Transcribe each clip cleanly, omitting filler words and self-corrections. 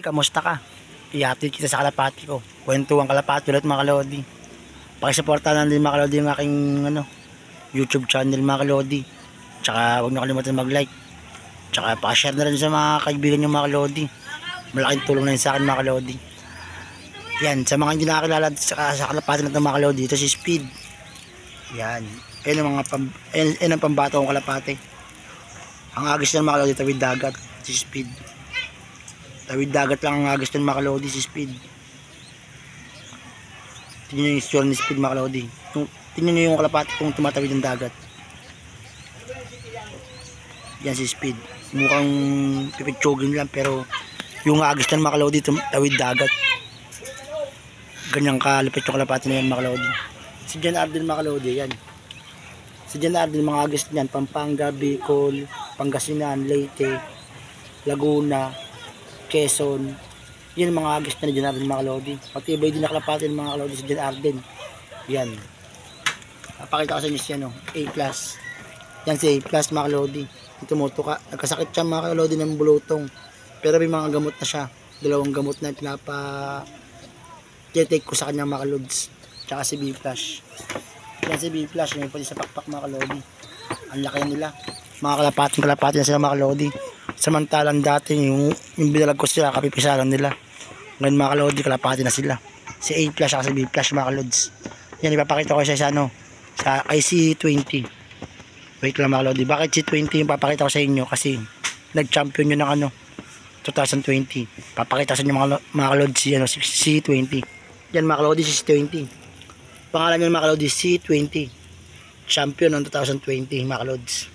Kamusta ka? I-update kita sa kalapati ko. Kwentuhan kalapati ulit mga kalodi. Pakisuportahan din mga kalodi yung aking YouTube channel mga kalodi. Tsaka huwag niyo kalimutan mag-like. Tsaka pa-share na rin sa mga kaibigan niyo mga kalodi. Malaking tulong na yun sa akin mga kalodi. Yan, sa mga hindi nakakilala sa kalapati natin mga kalodi, ito si Speed. Yan. Ayan ang pambato kong kalapati. Ang agis na mga kalodi, tawid dagat, si Speed. Tawid dagat lang ang agos ng mga kalodi si Speed. Tingnan nyo yung itsura ni Speed mga kalodi. Tingnan nyo yung kalapati kung tumatawid ng dagat. Yan si Speed. Mukhang pipitsugin lang pero yung agos ng mga kalodi tawid dagat. Ganyang kalapit yung kalapati na yan mga kalodi. Si Jan Arden mga kalodi yan. Si Jan Arden mga agos niyan. Pampanga, Bicol, Pangasinan, Leyte, Laguna, Quezon, yun mga agis na ni Jan Arden mga kalodi. Matibay din na kalapati ng mga kalodi si Jan Arden. Yan. Papakita ko sa inyo siya A+. Yan si A+ mga kalodi. Tumuto ka. Nagkasakit siya mga kalodi ng bulutong. Pero may mga gamot na siya. 2 gamot na pinapa-take ko sa kanyang mga kalods. Tsaka si B+. Yan si B+. May pwede sa pakpak mga kalodi. Ang laki nila. Mga kalapati na sila mga kalodi. Samantalang dati yung binalag ko sila, kapipisalan nila. Ngayon mga kalodi, kalapati na sila. Si A+ at si B+ mga kalods. Yan, ipapakita ko siya sa IC20. Wait lang mga kalodi. Bakit C20 yung papakita ko sa inyo? Kasi nag-champion yun ng 2020. Papakita sa inyo mga kalodi si C20. Yan mga kalodi, si C20. Pangalan niya mga kalodi, C20. Champion ng 2020 mga kalods.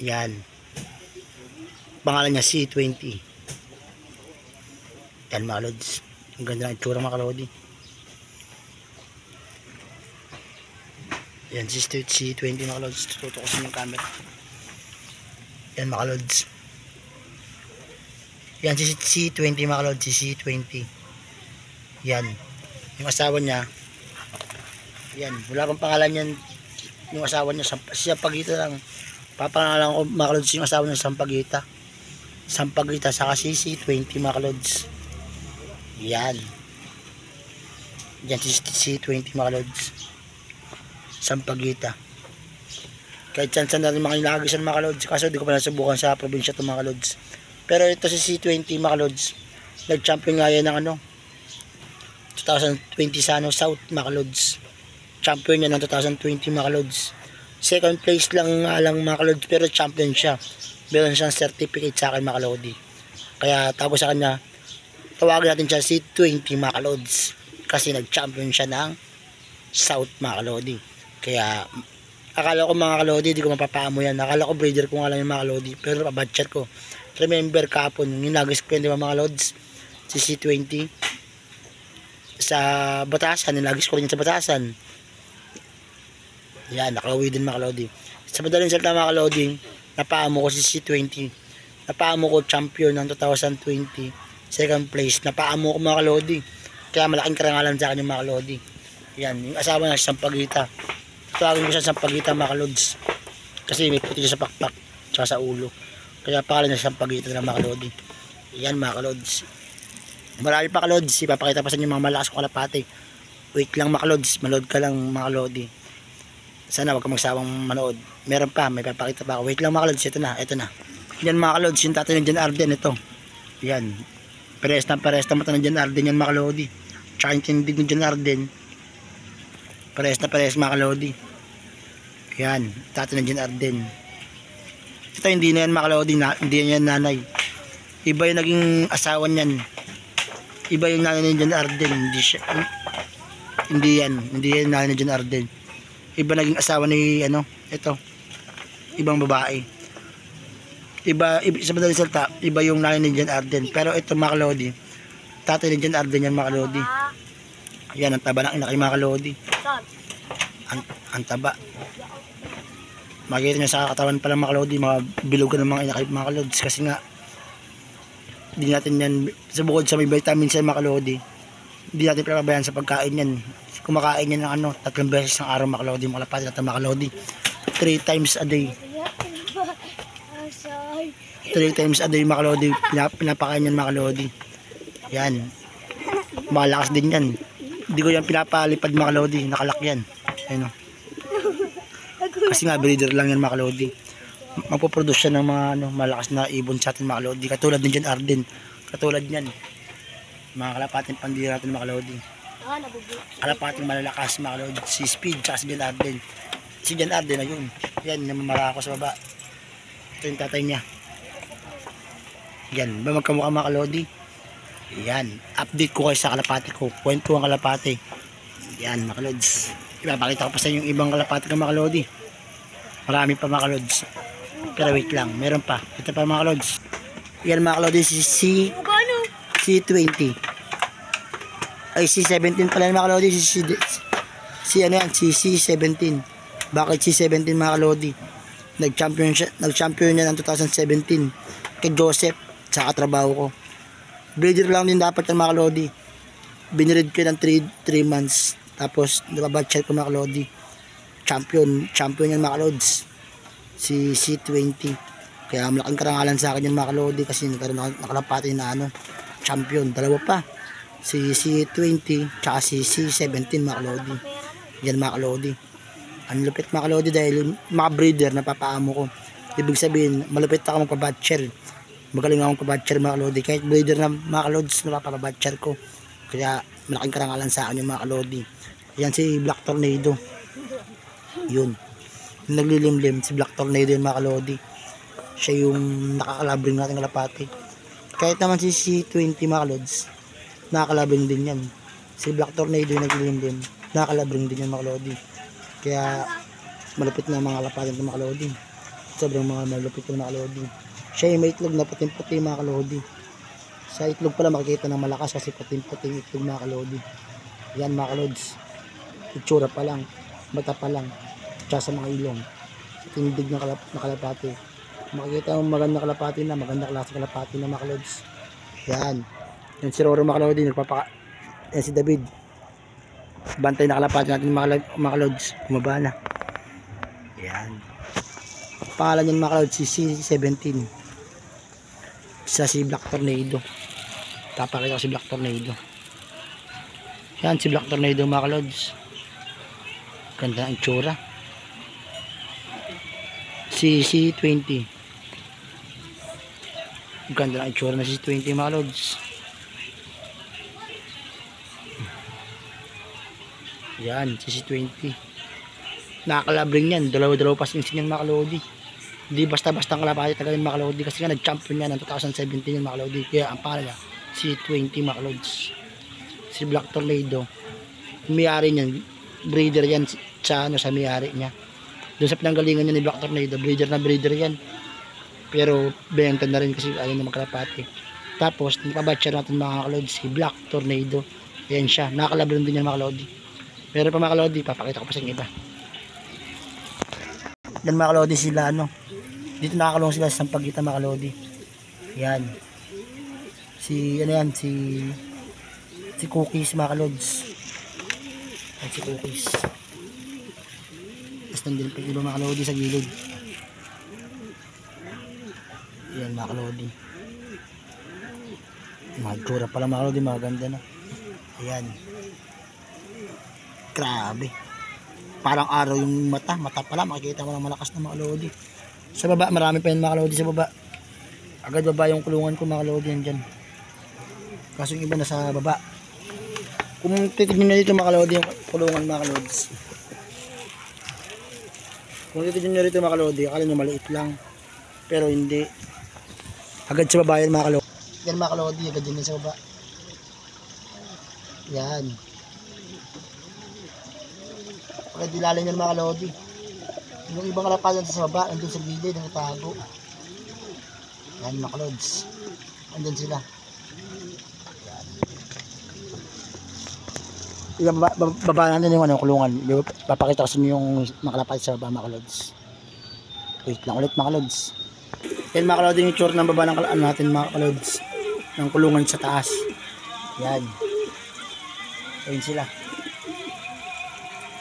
Yan. Pangalan niya C20. Yan mga lods. Ang ganda ng itsura mga kalodi. Yan si C20 mga lods. Tutukosin yung camera. Yan mga lods. Yan si C20 mga lods. Si C20. Yan. Yung asawa niya. Yan. Wala pang pangalan yan. Yung asawa niya. Sampagita lang. Papangalan ko mga lods yung asawa niya Sampagita. Sampagita sa C20 mga kalods. Yan. Yan si C20 mga kalods. Sampagita. Kahit saan na rin mga inagisan mga kalods. Kaso di ko pa nasubukan sa probinsya ito mga kalods. Pero ito si C20 mga kalods. Nag-champion nga yan ng 2020 sa South mga kalods. Champion yan ng 2020 mga kalods. Second place lang mga kalods pero champion siya. Meron siyang certificate sa akin mga kalodi. Kaya tapos sa kanya, tawagin natin siya C20 mga kalods. Kasi nag-champion siya ng South mga kalodi. Kaya akala ko mga kalodi, di ko mapapamo yan. Akala ko breeder ko nga lang yung mga kalodi. Pero pabadchat ko. Remember kapon, yung nagis ko yun, di ba mga kalods? Si C20 sa Batasan, yung nagis ko rin sa Batasan. Yan, nakauwi din mga kalodi. Sa madaling salita mga kalodi, napaamo ko si C20. Napaamo ko champion ng 2020. Second place. Napaamo ko mga kalodi. Kaya malaking karangalan sa akin yung mga kalodi. Yan. Yung asawa na Sampagita. Tawagin ko siya Sampagita mga kalods. Kasi may puti siya sa pakpak. Tsaka sa ulo. Kaya pangalan niya Sampagita na mga kalodi. Yan mga kalods. Marami pa kalods. Ipapakita pa sa inyo mga malakas ko kalapati. Wait lang mga kalods. Manood ka lang mga kalodi. Sana wag ka magsawang manood. Meron pa, may papakita pa ako. Wait lang mga kalods, ito na. Yan mga kalods, yung tatay ng Jan Arden, ito. Yan. Pares na mata ng Jan Arden yan mga kalodi. Tsaka yung tindig ng Jan Arden. Pares mga kalodi. Yan, tatay ng Jan Arden. Ito hindi na yan mga kalodi, hindi yan nanay. Iba yung naging asawa niyan. Iba yung nanay ng Jan Arden. Hindi yan nanay ng Jan Arden. Iba naging asawa ni ito. Ibang babae. Iba sa madaling salita, iba yung nanay ni Jan Arden. Pero ito mga kalodi, tatay ni Jan Arden yan mga kalodi. Yan ang taba ng ina kay mga kalodi. Ang taba. Makikita nyo sa katawan pala mga kalodi, mga bilugan ng mga ina kay mga kalods. Kasi nga, hindi natin yan, sa bukod sa may vitamins sa mga kalodi, hindi natin pinapabayaan sa pagkain yan. Kumakain yan ng 3 beses ng araw mga kalodi, mga kalapati natin mga kalodi. 3 times a day. 3 times a day mga kalodi. Pinapakain yan mga kalodi. Yan. Malakas din yan. Hindi ko yan pinapalipad mga kalodi. Nakalak yan. Ayun o. Kasi nga breeder lang yan mga kalodi. Magpo-produce siya ng mga malakas na ibon sa atin mga kalodi. Katulad din dyan Arden. Katulad yan. Mga kalapating pandira natin mga kalodi. Kalapating malalakas mga kalodi. Si Speed tsaka si Jan Arden. Si Jan Arden ayun. Yan, namamara ako sa baba. Ito yung tatay niya. Yan, ba magkamukha mga kalodi? Yan, update ko kayo sa kalapati ko. Kwento ang kalapati. Yan mga kalods. Ipapakita ko pa sa inyo yung ibang kalapati ng mga kalodi. Marami pa mga kalods. Pero wait lang, meron pa. Ito pa mga kalods. Yan mga kalodi, C20. Ay, C17 pala mga kalodi. Ano yan? C17. Bakit C17 mga kalodi? Nag-champion niya ng 2017 kay Joseph sa katrabaho ko. Breeder lang din dapat yung mga kalodi. Binirid ko ng 3 months. Tapos nababatcher ko mga kalodi. Champion yan mga kalods. Si C20. Kaya malaking karangalan sa akin yung mga kalodi kasi nagkaroon ako nakalapati na champion. Dalawa pa. Si C20 tsaka si C17 mga kalodi. Yan mga kalodi. Ang lupit mga kalodi dahil mga breeder na papaamo ko. Ibig sabihin, malupit ako magpabatcher. Magaling akong pabatcher mga kalodi. Kahit breeder na mga kalods na papabatcher ko. Kaya malaking karangalan sa akin yung mga kalodi. Yan si Black Tornado. Yun. Yung naglilimlim, si Black Tornado yung mga kalodi. Siya yung nakakalabring natin kalapati. Kahit naman si C20 mga kalods, nakakalabring din yan. Si Black Tornado yung naglilimlim, nakakalabring din yan mga kalodi. Kaya malupit na mga kalapati ng mga kalodi. Sobrang mga malupit ng mga kalodi. Siya yung may itlog na puting-puti mga kalodi. Sa itlog pala makikita ng malakas kasi puting-puting itlog mga kalodi. Yan mga kalods. Itsura pa lang, mata pa lang, tsaka sa mga ilong. Tindig na kalapati. Makikita mo maganda kalapati na, maganda klase kalapati na mga kalods. Yan. Yan si Roro mga kalodi, yan si David. Bantay na kalapati natin mga kalods. Bumaba na. Yan. Pangalan yan mga kalods, si C17. Isa si Black Tornado. Papakita ko si Black Tornado. Yan si Black Tornado mga kalods. Ganda ang tsura. Si C20. Ganda ang tsura na si C20 mga kalods. Yan si C20. Nakakalabring yan. Dalawa-dalawa pa sing-sing yan mga kalodi. Hindi basta-basta ang kalapati tagalin mga kalodi. Kasi nga nag-champion yan ng 2017 yan mga kalodi. Kaya ang pangalan niya C20 mga kalods. Si Black Tornado. May-ari niyan. Breeder yan sa may-ari niya. Doon sa pinanggalingan niya ni Black Tornado. Breeder na breeder yan. Pero benta na rin kasi ayaw na magkalapati. Tapos napabatcher natin mga kalods si Black Tornado. Yan siya. Nakakalabring din yan mga kalodi. Pero pa mga kalodi, papakita ko pa sa inyo iba. Yan mga kalodi sila dito nakakulong sila sa Sampaguita mga kalodi. Yan. Si Cookies mga kalods. Yan si Cookies. Tapos nandun pa iba mga kalodi sa gilid. Yan mga kalodi. Mga tsura pala mga kalodi, maganda na. Ayan. Grabe. Parang araw yung mata pala, makikita mo ng malakas na mga kalodi. Sa baba, marami pa yung mga kalodi sa baba. Agad baba yung kulungan ko mga kalodi yan dyan. Kaso yung iba na sa baba. Kung titignan nyo dito mga kalodi yung kulungan mga kalods. Kung titignan nyo dito mga kalodi, akala nyo maliit lang. Pero hindi. Agad sa baba yan mga kalodi. Yan mga kalodi, agad din sa baba. Yan. Agad dilalan yan mga kalodi. Yung ibang kalapasan sa baba, nandun sa gilid, nagtago. Yan mga kalods. Nandun sila. Yan. Baba natin yung kulungan. Papakita ko sa inyo yung mga kalapasan sa baba mga kalods. Wait lang ulit mga kalods. Yan mga kalods, yung tsura ng baba ng natin mga kalods. Ng kulungan sa taas. Yan. Ayun sila.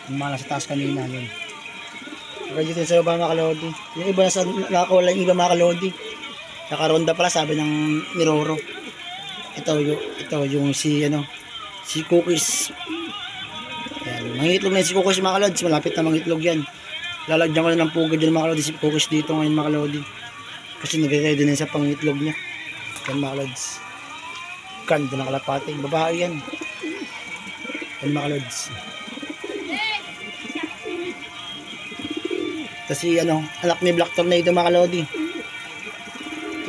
Yung mga nasa taas kanina yun. Pagka dito sa baba mga kalodi. Yung iba nasa nakakawala yung iba mga kalodi. Nakaronda pala sabi ng Niroro. Ito yung si Cookies. Yan, mangitlog na si Cookies mga kalods, malapit na mangitlog yan. Lalagyan ko na ng pugad dyan mga kalods si Cookies dito ngayon mga kalodi. Kasi nagre-ready na sa pangitlog niya. Yan mga kalods. Ganda ng kalapate, babae yan. Yan mga kalods. Kasi anak ni Black Tornado mga kalodi.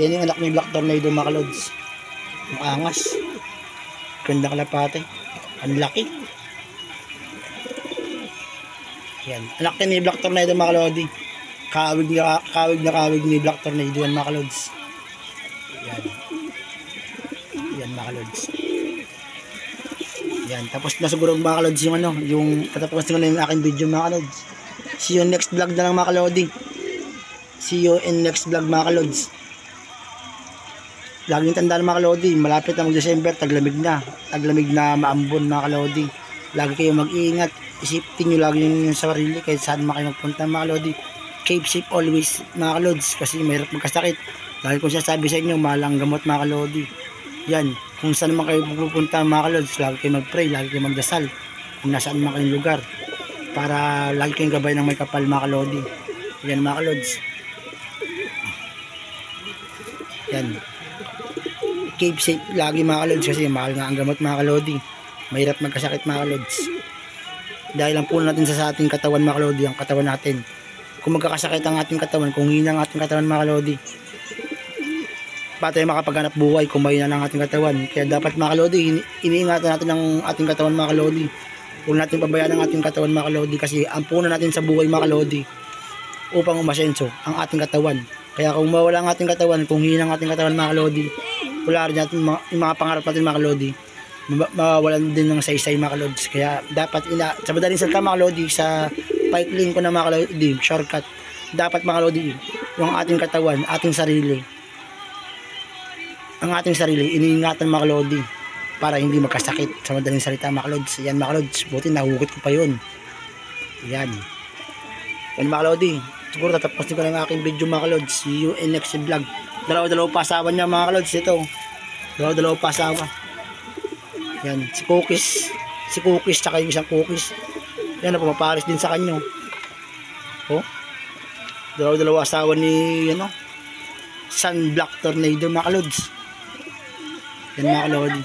Yan yung anak ni Black Tornado mga kalods. Ang angas. Ganda kalapate. Ang laki. Yan. Anak ni Black Tornado mga kalodi. Kawig ni Black Tornado yan mga kalods. Yan. Yan mga kalods. Yan. Tapos na siguro mga kalods yung katapusan ko na yung aking video mga kalods. See you next vlog na lang mga kalodi. See you in next vlog mga kalods. Laging tandaan mga kalodi, malapit na mag-December, taglamig na maambon mga kalodi. Lagi kayo mag-iingat, isipin nyo lagi yung sarili kahit saan kayo magpunta mga kalodi. Keep safe always mga kalods kasi mahirap magkasakit. Dahil kung sasabi sa inyo, mahal ang gamot mga kalodi. Yan, kung saan naman kayo pupunta mga kalods, lagi kayo mag-pray, lagi kayo magdasal. Kung nasaan man kayong lugar. Para lagi kayong gabay ng may kapal mga kalodi. Yan mga kalods. Yan. Keep safe lagi mga kalods kasi mahal nga ang gamot mga kalodi. Mahirap magkasakit mga kalods. Dahil lang po natin sa ating katawan mga kalodi, ang katawan natin. Kung magkakasakit ang ating katawan, kung hina ang ating katawan mga kalodi, pa tayo makapaghanap buhay kung mahina ang ating katawan. Kaya dapat mga kalodi, iniingatan natin ang ating katawan mga kalodi. Huwag natin pabayaan ang ating katawan mga kalodi kasi ang puno natin sa buhay mga kalodi upang umasenso ang ating katawan. Kaya kung mawala ang ating katawan, kung hina ang ating katawan mga kalodi, wala rin natin yung mga pangarap natin mga kalodi, mawalan din ng saysay mga kalods. Kaya dapat sa madaling salita mga kalodi, sa pipeline ko na mga kalodi, shortcut, dapat mga kalodi, yung ating katawan, ating sarili, iniingatan mga kalodi para hindi magkasakit. Sa madaling salita mga kalods. Yan mga kalods, buti nahugot ko pa yun. Yan mga kalodi, siguro tatapusin ko na ang aking video mga kalods. See you in next vlog. Dalawa pa asawa niya mga kalods. Ito dalawa pa asawa. Yan, si Cookies tsaka yung isang Cookies. Yan, pumaparis din sa kanyo. Dalawa asawa ni Sun Black Tornado mga kalods. Yan mga kalodi.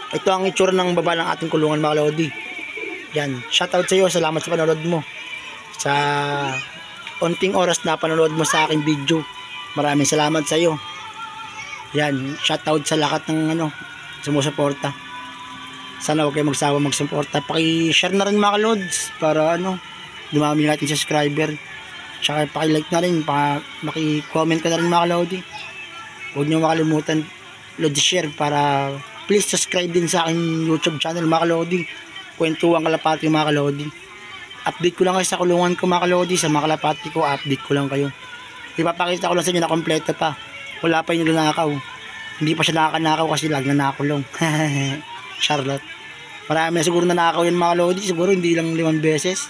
Ito ang itsura ng baba ng ating kulungan mga kalodi. Yan, shoutout sa iyo, salamat sa panonood mo. Sa onting oras na panonood mo sa aking video, maraming salamat sa iyo. Yan, shoutout sa lahat ng sumusuporta. Sana huwag kayo magsawa magsuporta. Paki-share na rin mga kalods para dumami natin subscriber. Tsaka paki-like na rin, maki-comment ka na rin mga kalodi. Huwag niyo makalimutan load share para please subscribe din sa aking YouTube channel mga kalodi. Kwentuhan Kalapati mga kalodi. Update ko lang kayo sa kulungan ko mga kalodi. Sa mga kalapati ko, update ko lang kayo. Ipapakita ko lang sa inyo na kompleto pa. Wala pa yung nanakaw. Hindi pa siya nakakanakaw kasi lag na nakakulong. Charlotte. Marami na siguro nanakaw yan mga kalodi. Siguro hindi lang 5 beses.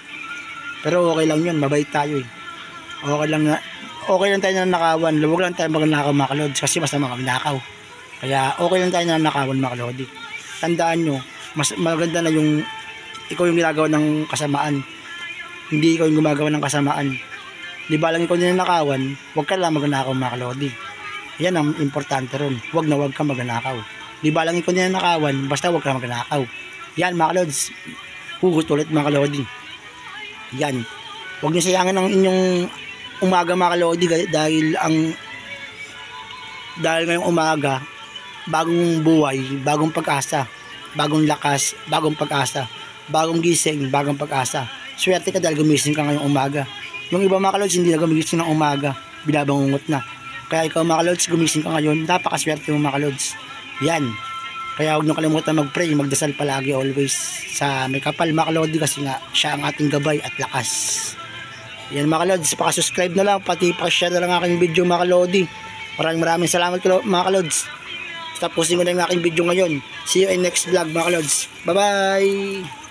Pero okay lang yun. Mabait tayo eh. Okay lang tayo na nakawan. Huwag lang tayo magnakaw mga kalodi. Kasi masama kami nakaw. Kaya okay lang tayo na nakawan mga kalodi. Tandaan nyo, mas maganda na yung ikaw yung ginagawa ng kasamaan. Hindi ikaw yung gumagawa ng kasamaan. Di ba lang ikaw yung nakawan, huwag ka lang magnakaw mga kalodi. Yan ang importante ron. Huwag ka magnakaw. Di ba lang ikaw yung nakawan, basta huwag ka magnakaw. Yan mga kalods. Hugot ulit mga kalodi. Yan. Huwag niyo sayangin ang inyong umaga mga kalodi dahil ngayong umaga, bagong buhay, bagong pag-asa, bagong lakas, bagong pag-asa, bagong gising, bagong pag-asa. Swerte ka dahil gumising ka ngayong umaga. Yung iba mga kalods hindi na gumising ng umaga, binabangungot na. Kaya ikaw mga kalods, gumising ka ngayon, napakaswerte mo mga kalods. Yan. Kaya huwag nyo kalimutan mag-pray, magdasal palagi always sa may kapal mga kalodi kasi nga siya ang ating gabay at lakas. Yan mga kalods, paka-subscribe na lang, pati paka-share na lang aking video mga kalodi. Maraming salamat mga kalods. Tapusin ko na yung aking video ngayon. See you in next vlog mga kalods. Bye bye!